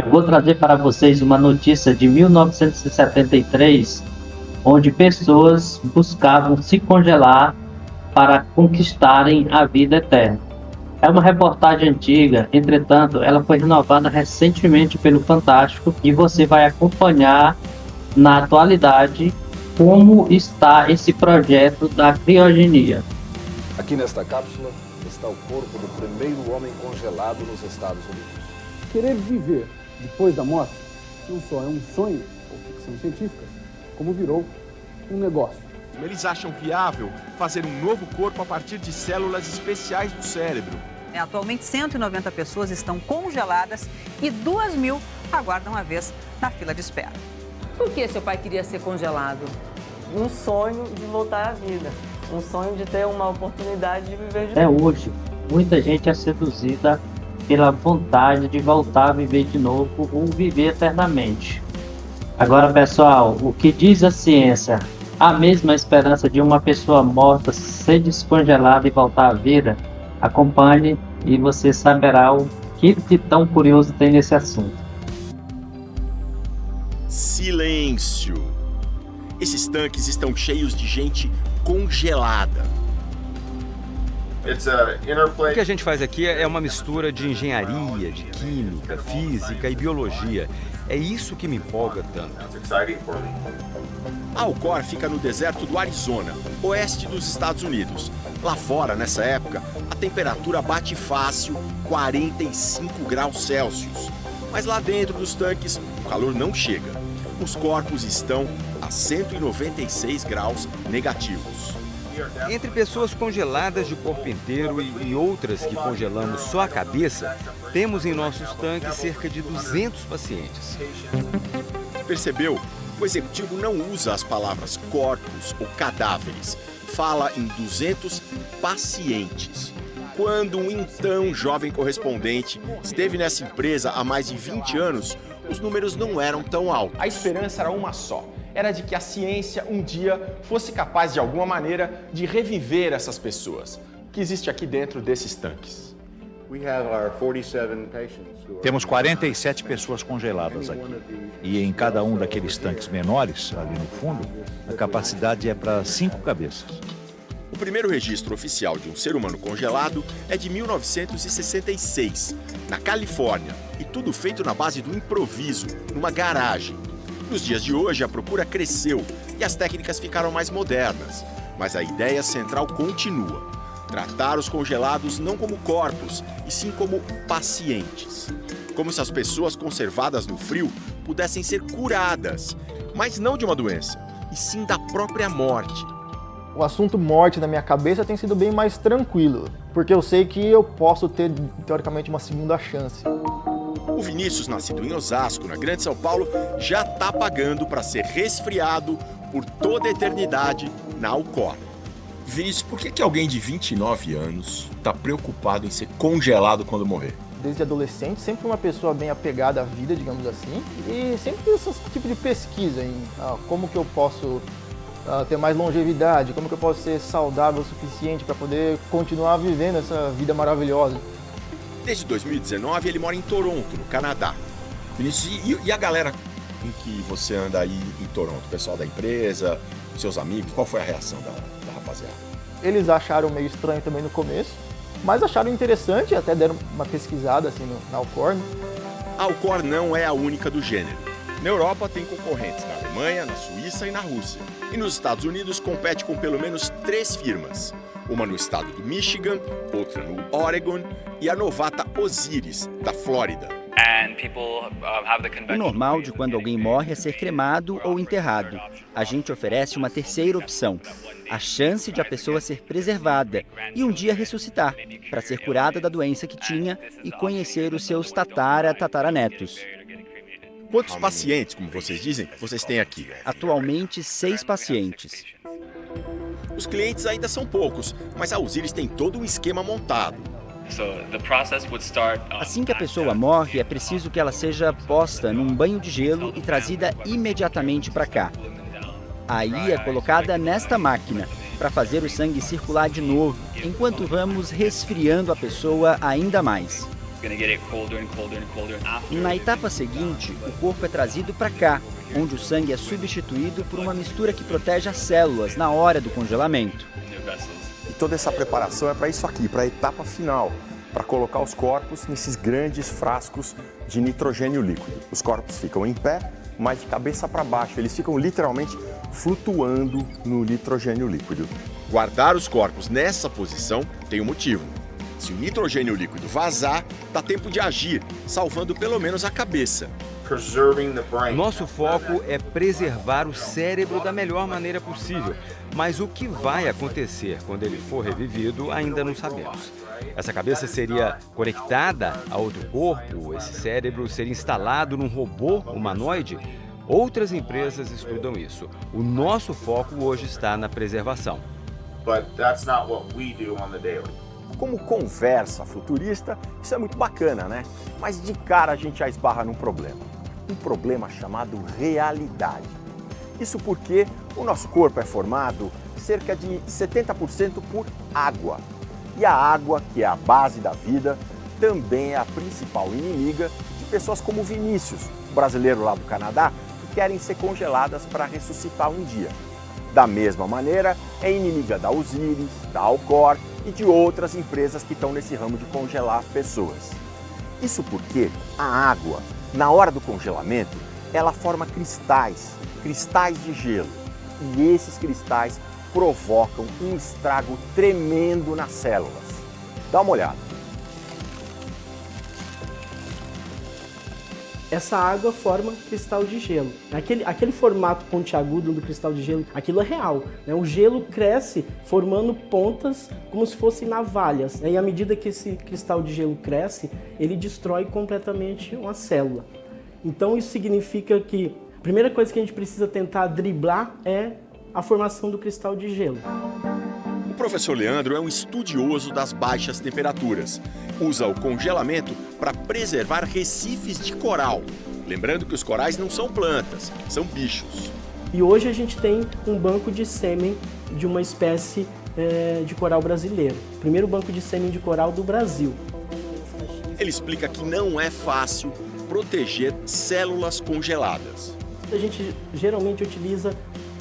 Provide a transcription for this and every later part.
Eu vou trazer para vocês uma notícia de 1973, onde pessoas buscavam se congelar para conquistarem a vida eterna. É uma reportagem antiga, entretanto, ela foi renovada recentemente pelo Fantástico e você vai acompanhar na atualidade como está esse projeto da criogenia. Aqui nesta cápsula está o corpo do primeiro homem congelado nos Estados Unidos. Querer viver depois da morte não só é um sonho ou ficção científica, como virou um negócio. Eles acham viável fazer um novo corpo a partir de células especiais do cérebro. Atualmente, 190 pessoas estão congeladas e 2.000 aguardam a vez na fila de espera. Por que seu pai queria ser congelado? Um sonho de voltar à vida. Um sonho de ter uma oportunidade de viver de Até hoje, muita gente é seduzida pela vontade de voltar a viver de novo ou viver eternamente. Agora, pessoal, o que diz a ciência? A mesma esperança de uma pessoa morta ser descongelada e voltar à vida? Acompanhe e você saberá o que de tão curioso tem nesse assunto. Silêncio! Esses tanques estão cheios de gente congelada. O que a gente faz aqui é uma mistura de engenharia, de química, física e biologia. É isso que me empolga tanto. A Alcor fica no deserto do Arizona, oeste dos Estados Unidos. Lá fora, nessa época, a temperatura bate fácil 45 graus Celsius. Mas lá dentro dos tanques, o calor não chega. Os corpos estão a 196 graus negativos. Entre pessoas congeladas de corpo inteiro e outras que congelamos só a cabeça, temos em nossos tanques cerca de 200 pacientes. Percebeu? O executivo não usa as palavras corpos ou cadáveres. Fala em 200 pacientes. Quando um então jovem correspondente esteve nessa empresa há mais de 20 anos, os números não eram tão altos. A esperança era uma só. Era de que a ciência um dia fosse capaz de alguma maneira de reviver essas pessoas. O que existe aqui dentro desses tanques? Temos 47 pessoas congeladas aqui. E em cada um daqueles tanques menores, ali no fundo, a capacidade é para 5 cabeças. O primeiro registro oficial de um ser humano congelado é de 1966, na Califórnia, e tudo feito na base do improviso, numa garagem. Nos dias de hoje, a procura cresceu e as técnicas ficaram mais modernas, mas a ideia central continua: tratar os congelados não como corpos, e sim como pacientes. Como se as pessoas conservadas no frio pudessem ser curadas, mas não de uma doença, e sim da própria morte. O assunto morte na minha cabeça tem sido bem mais tranquilo, porque eu sei que eu posso ter, teoricamente, uma segunda chance. O Vinícius, nascido em Osasco, na Grande São Paulo, já está pagando para ser resfriado por toda a eternidade na Alcor. Vinícius, por que alguém de 29 anos está preocupado em ser congelado quando morrer? Desde adolescente, sempre fui uma pessoa bem apegada à vida, digamos assim, e sempre fiz esse tipo de pesquisa em como que eu posso ter mais longevidade, como que eu posso ser saudável o suficiente para poder continuar vivendo essa vida maravilhosa. Desde 2019, ele mora em Toronto, no Canadá. Vinícius, e a galera em que você anda aí em Toronto? O pessoal da empresa, seus amigos, qual foi a reação da rapaziada? Eles acharam meio estranho também no começo, mas acharam interessante, até deram uma pesquisada assim na Alcor. A Alcor não é a única do gênero. Na Europa tem concorrentes na Alemanha, na Suíça e na Rússia. E nos Estados Unidos compete com pelo menos 3 firmas. Uma no estado do Michigan, outra no Oregon e a novata Osiris, da Flórida. O normal de quando alguém morre é ser cremado ou enterrado. A gente oferece uma terceira opção: a chance de a pessoa ser preservada e um dia ressuscitar, para ser curada da doença que tinha e conhecer os seus tataranetos. Quantos pacientes, como vocês dizem, vocês têm aqui? Atualmente, 6 pacientes. Os clientes ainda são poucos, mas a Osiris tem todo um esquema montado. Assim que a pessoa morre, é preciso que ela seja posta num banho de gelo e trazida imediatamente para cá. Aí é colocada nesta máquina, para fazer o sangue circular de novo, enquanto vamos resfriando a pessoa ainda mais. Na etapa seguinte, o corpo é trazido para cá, onde o sangue é substituído por uma mistura que protege as células na hora do congelamento. E toda essa preparação é para isso aqui, para a etapa final, para colocar os corpos nesses grandes frascos de nitrogênio líquido. Os corpos ficam em pé, mas de cabeça para baixo, eles ficam literalmente flutuando no nitrogênio líquido. Guardar os corpos nessa posição tem um motivo. Se o nitrogênio líquido vazar, dá tempo de agir, salvando pelo menos a cabeça. Nosso foco é preservar o cérebro da melhor maneira possível, mas o que vai acontecer quando ele for revivido ainda não sabemos. Essa cabeça seria conectada a outro corpo? Esse cérebro seria instalado num robô humanoide? Outras empresas estudam isso. O nosso foco hoje está na preservação. Como conversa futurista, isso é muito bacana, né? Mas de cara a gente já esbarra num problema. Um problema chamado realidade. Isso porque o nosso corpo é formado cerca de 70% por água. E a água, que é a base da vida, também é a principal inimiga de pessoas como Vinícius, o brasileiro lá do Canadá, que querem ser congeladas para ressuscitar um dia. Da mesma maneira, é inimiga da Osiris, da Alcor e de outras empresas que estão nesse ramo de congelar pessoas. Isso porque a água, na hora do congelamento, ela forma cristais de gelo. E esses cristais provocam um estrago tremendo nas células. Dá uma olhada. Essa água forma cristal de gelo. Aquele formato pontiagudo do cristal de gelo, aquilo é real, né? O gelo cresce formando pontas como se fossem navalhas, né? E à medida que esse cristal de gelo cresce, ele destrói completamente uma célula. Então isso significa que a primeira coisa que a gente precisa tentar driblar é a formação do cristal de gelo. O professor Leandro é um estudioso das baixas temperaturas. Usa o congelamento para preservar recifes de coral. Lembrando que os corais não são plantas, são bichos. E hoje a gente tem um banco de sêmen de uma espécie de coral brasileiro. Primeiro banco de sêmen de coral do Brasil. Ele explica que não é fácil proteger células congeladas. A gente geralmente utiliza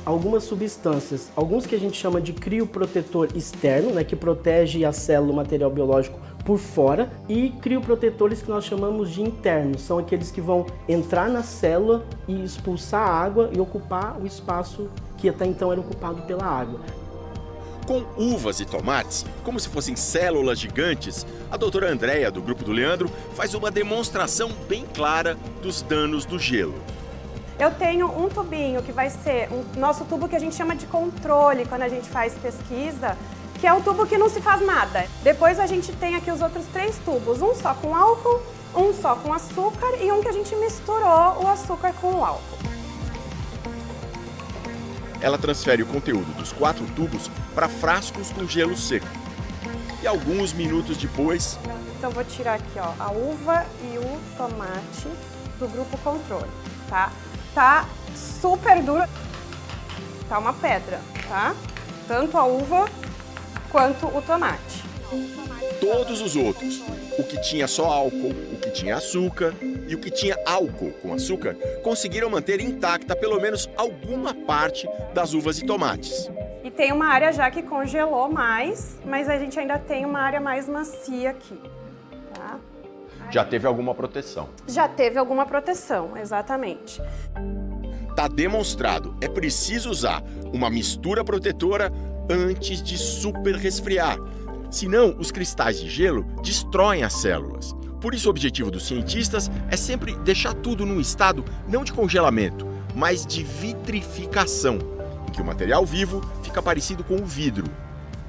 algumas substâncias, alguns que a gente chama de crioprotetor externo, né, que protege a célula, o material biológico por fora, e crioprotetores que nós chamamos de internos, são aqueles que vão entrar na célula e expulsar a água e ocupar o espaço que até então era ocupado pela água. Com uvas e tomates, como se fossem células gigantes, a doutora Andréia, do grupo do Leandro, faz uma demonstração bem clara dos danos do gelo. Eu tenho um tubinho que vai ser o nosso tubo que a gente chama de controle quando a gente faz pesquisa, que é um tubo que não se faz nada. Depois a gente tem aqui os outros 3 tubos, um só com álcool, um só com açúcar e um que a gente misturou o açúcar com o álcool. Ela transfere o conteúdo dos 4 tubos para frascos com gelo seco. E alguns minutos depois... Então vou tirar aqui, ó, a uva e o tomate do grupo controle, tá? Tá super dura, tá uma pedra, tá? Tanto a uva quanto o tomate. Todos os outros, o que tinha só álcool, o que tinha açúcar e o que tinha álcool com açúcar, conseguiram manter intacta pelo menos alguma parte das uvas e tomates. E tem uma área já que congelou mais, mas a gente ainda tem uma área mais macia aqui, tá? Já teve alguma proteção? Já teve alguma proteção, exatamente. Tá demonstrado, é preciso usar uma mistura protetora antes de super resfriar. Senão, os cristais de gelo destroem as células. Por isso, o objetivo dos cientistas é sempre deixar tudo num estado não de congelamento, mas de vitrificação, em que o material vivo fica parecido com o vidro.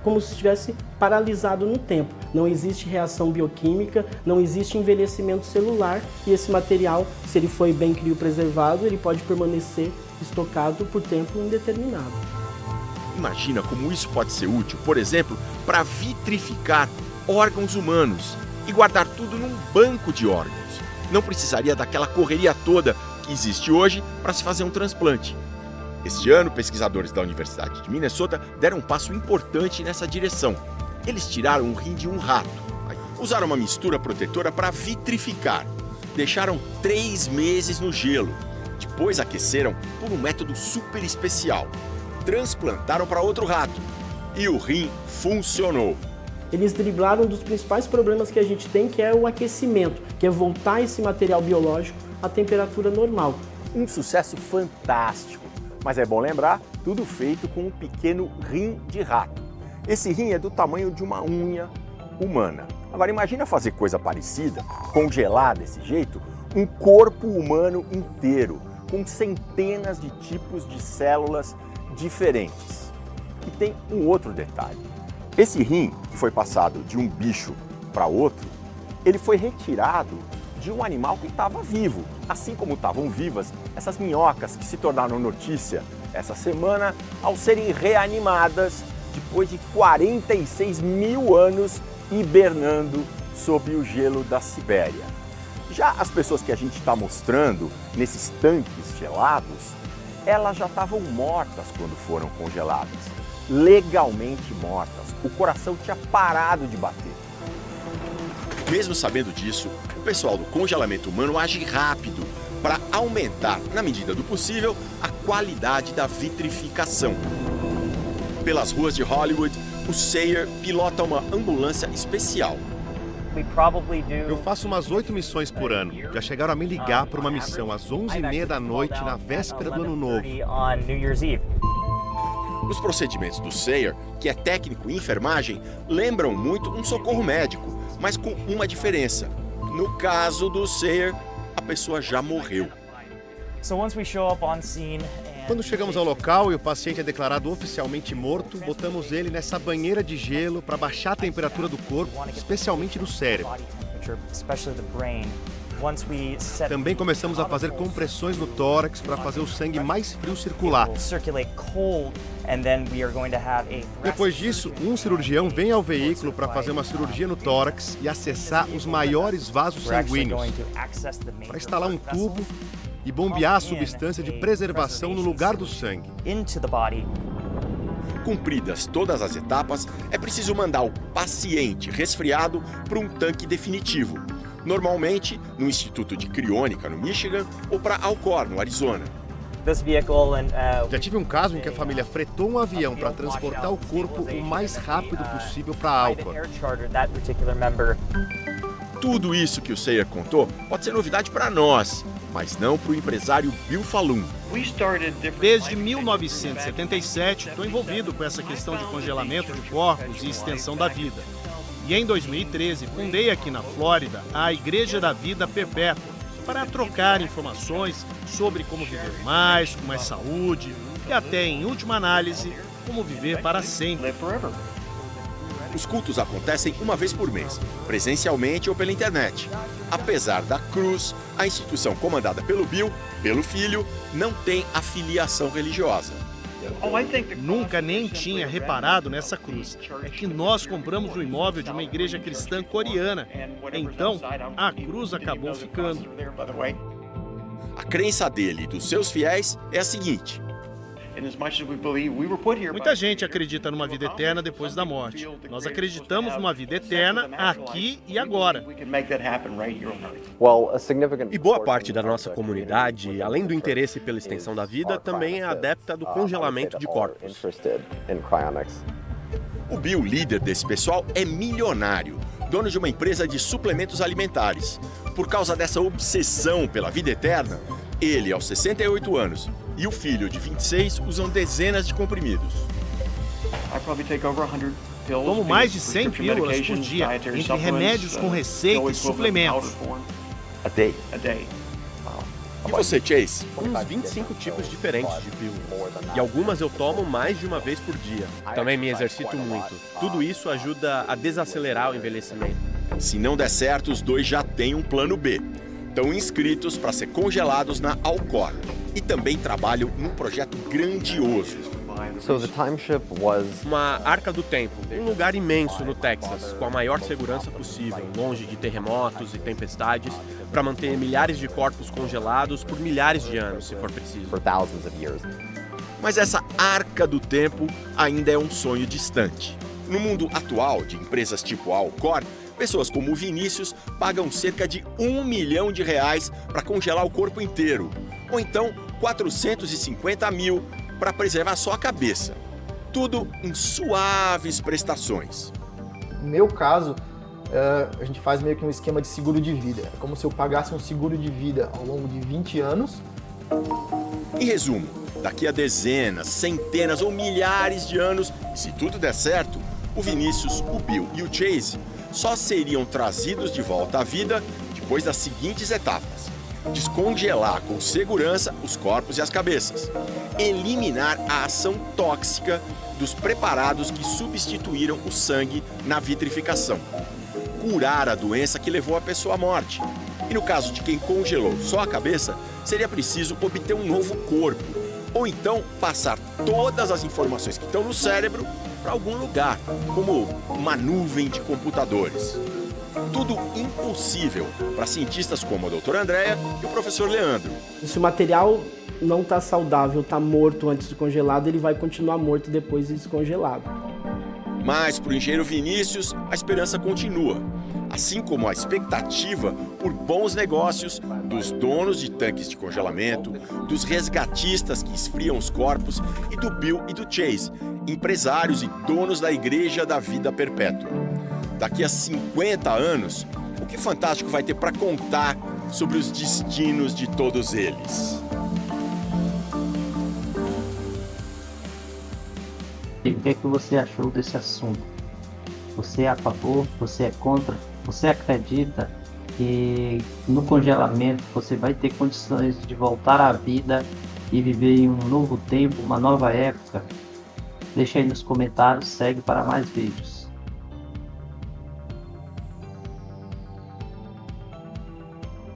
Como se estivesse paralisado no tempo. Não existe reação bioquímica, não existe envelhecimento celular e esse material, se ele foi bem criopreservado, ele pode permanecer estocado por tempo indeterminado. Imagina como isso pode ser útil, por exemplo, para vitrificar órgãos humanos e guardar tudo num banco de órgãos. Não precisaria daquela correria toda que existe hoje para se fazer um transplante. Este ano, pesquisadores da Universidade de Minnesota deram um passo importante nessa direção. Eles tiraram o rim de um rato. Usaram uma mistura protetora para vitrificar. Deixaram 3 meses no gelo. Depois aqueceram por um método super especial. Transplantaram para outro rato. E o rim funcionou. Eles driblaram um dos principais problemas que a gente tem, que é o aquecimento, que é voltar esse material biológico à temperatura normal. Um sucesso fantástico. Mas é bom lembrar, tudo feito com um pequeno rim de rato. Esse rim é do tamanho de uma unha humana. Agora imagina fazer coisa parecida, congelar desse jeito, um corpo humano inteiro, com centenas de tipos de células diferentes. E tem um outro detalhe. Esse rim, que foi passado de um bicho para outro, ele foi retirado de um animal que estava vivo, assim como estavam vivas essas minhocas que se tornaram notícia essa semana ao serem reanimadas depois de 46 mil anos hibernando sob o gelo da Sibéria. Já as pessoas que a gente está mostrando nesses tanques gelados, elas já estavam mortas quando foram congeladas, legalmente mortas. O coração tinha parado de bater. Mesmo sabendo disso, o pessoal do congelamento humano age rápido para aumentar, na medida do possível, a qualidade da vitrificação. Pelas ruas de Hollywood, o Sayer pilota uma ambulância especial. Eu faço umas 8 missões por ano. Já chegaram a me ligar para uma missão às 11h30 da noite, na véspera do Ano Novo. Os procedimentos do Sayer, que é técnico em enfermagem, lembram muito um socorro médico, mas com uma diferença. No caso do Sayer, a pessoa já morreu. Quando chegamos ao local e o paciente é declarado oficialmente morto, botamos ele nessa banheira de gelo para baixar a temperatura do corpo, especialmente do cérebro. Também começamos a fazer compressões no tórax para fazer o sangue mais frio circular. Depois disso, um cirurgião vem ao veículo para fazer uma cirurgia no tórax e acessar os maiores vasos sanguíneos, para instalar um tubo e bombear a substância de preservação no lugar do sangue. Cumpridas todas as etapas, é preciso mandar o paciente resfriado para um tanque definitivo, normalmente no Instituto de Criônica, no Michigan, ou para Alcor, no Arizona. Já tive um caso em que a família fretou um avião para transportar o corpo o mais rápido possível para Alcor. Tudo isso que o Sayer contou pode ser novidade para nós, mas não para o empresário Bill Falloon. Desde 1977, estou envolvido com essa questão de congelamento de corpos e extensão da vida. E em 2013, fundei aqui na Flórida a Igreja da Vida Perpétua para trocar informações sobre como viver mais, com mais saúde e até, em última análise, como viver para sempre. Os cultos acontecem uma vez por mês, presencialmente ou pela internet. Apesar da cruz, a instituição comandada pelo Bill, pelo filho, não tem afiliação religiosa. Nunca nem tinha reparado nessa cruz. É que nós compramos um imóvel de uma igreja cristã coreana. Então, a cruz acabou ficando. A crença dele e dos seus fiéis é a seguinte: muita gente acredita numa vida eterna depois da morte. Nós acreditamos numa vida eterna aqui e agora. E boa parte da nossa comunidade, além do interesse pela extensão da vida, também é adepta do congelamento de corpos. O Bill, líder desse pessoal, é milionário, dono de uma empresa de suplementos alimentares. Por causa dessa obsessão pela vida eterna, ele, aos 68 anos, e o filho, de 26, usam dezenas de comprimidos. Tomo mais de 100 pílulas por dia, entre remédios com receita e suplementos. E você, Chase? Uns 25 tipos diferentes de pílulas. E algumas eu tomo mais de uma vez por dia. Também me exercito muito. Tudo isso ajuda a desacelerar o envelhecimento. Se não der certo, os dois já têm um plano B. Estão inscritos para ser congelados na Alcor. E também trabalham num projeto grandioso. Uma arca do tempo, um lugar imenso no Texas, com a maior segurança possível, longe de terremotos e tempestades, para manter milhares de corpos congelados por milhares de anos, se for preciso. Mas essa arca do tempo ainda é um sonho distante. No mundo atual de empresas tipo a Alcor, Pessoas como o Vinícius pagam cerca de R$1 milhão para congelar o corpo inteiro, ou então 450 mil para preservar só a cabeça. Tudo em suaves prestações. No meu caso, a gente faz meio que um esquema de seguro de vida. É como se eu pagasse um seguro de vida ao longo de 20 anos. Em resumo, daqui a dezenas, centenas ou milhares de anos, e se tudo der certo, o Vinícius, o Bill e o Chase só seriam trazidos de volta à vida depois das seguintes etapas: descongelar com segurança os corpos e as cabeças, eliminar a ação tóxica dos preparados que substituíram o sangue na vitrificação, curar a doença que levou a pessoa à morte. E no caso de quem congelou só a cabeça, seria preciso obter um novo corpo, ou então passar todas as informações que estão no cérebro para algum lugar, como uma nuvem de computadores. Tudo impossível para cientistas como a doutora Andréia e o professor Leandro. Se o material não está saudável, está morto antes de congelado, ele vai continuar morto depois de descongelado. Mas para o engenheiro Vinícius, a esperança continua, assim como a expectativa por bons negócios dos donos de tanques de congelamento, dos resgatistas que esfriam os corpos e do Bill e do Chase, empresários e donos da Igreja da Vida Perpétua. Daqui a 50 anos, o que Fantástico vai ter para contar sobre os destinos de todos eles? E o que é que você achou desse assunto? Você é a favor? Você é contra? Você acredita que no congelamento você vai ter condições de voltar à vida e viver em um novo tempo, uma nova época? Deixa aí nos comentários, segue para mais vídeos.